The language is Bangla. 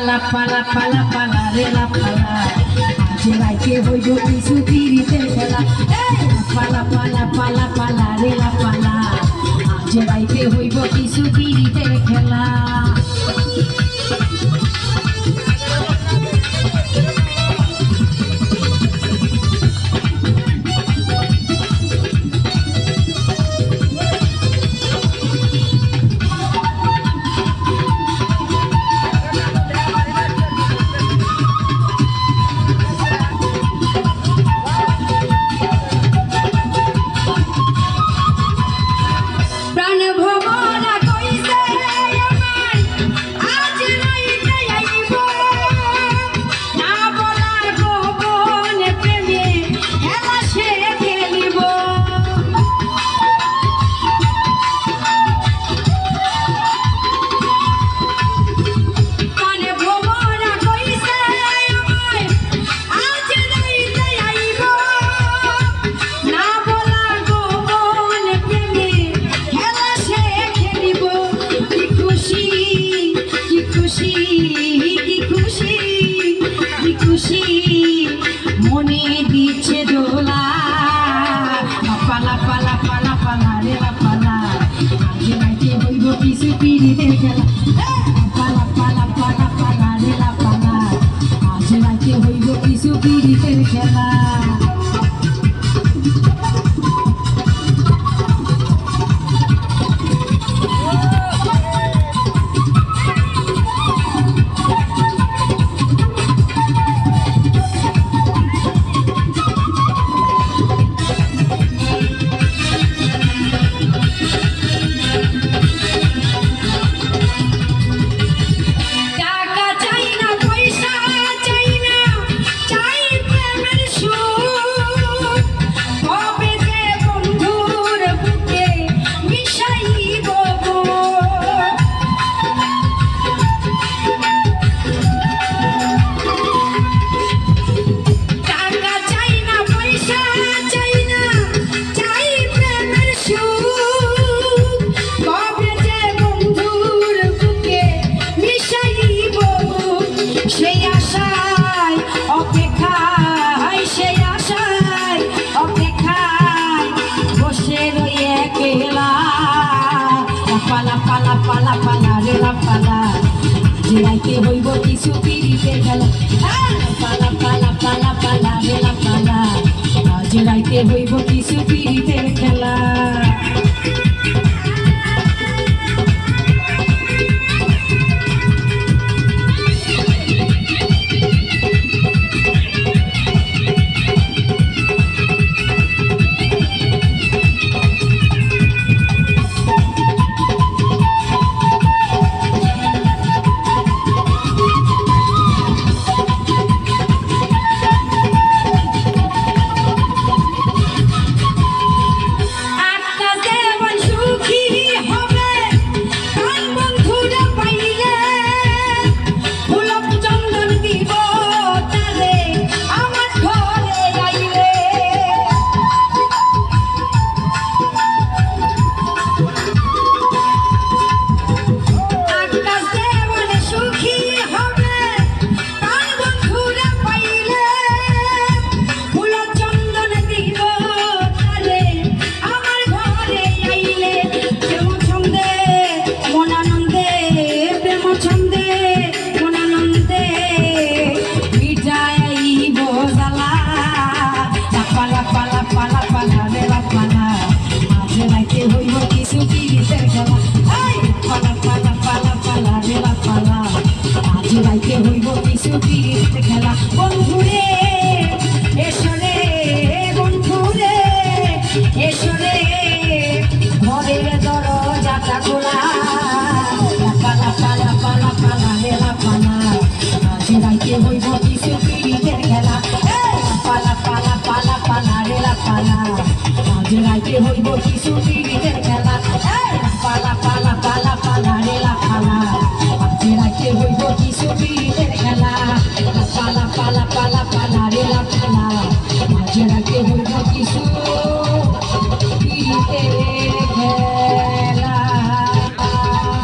পালা পালা পালা পালা রে লাপালা আজ রাইতে হইব কিছু পিরিতের খেলা পালা পালা পালা পালা রে লাপালা আজ রাইতে হইব কিছু পিরিতের খেলা মনে দিচ্ছে দোলা পালা পালা পালা পালা রে পালা আজ রাইতে হইব কিছু পিরিতের খেলা পালা পালা পালা পালা রে পালা আজ রাইতে হইব কিছু পিরিতের খেলা পালা পালা পালা পালা রে পালা আজ রাইতে হইব কিছু পিরিতের খেলা পালা পালা পালা পালা রে পালা আজ রাইতে হইব কিছু পিরিতের খেলা রাইতে হইব কিছু পিরিতের খেলা বন্ধুরে এসো রে বন্ধুরে এসো রে ঘরের দরজাটা খোলা পালা পালা পালা পালা রে পালা আজ রাইতে হইব কিছু পিরিতের খেলা পালা পালা পালা পালা রে পালা আজ রাইতে হইব কিছু পিরিতের খেলা পালা পালা পালা পালা রে পালা আজ রাইতে হইব কিছু পিরিতের খেলা পালা পালা পালা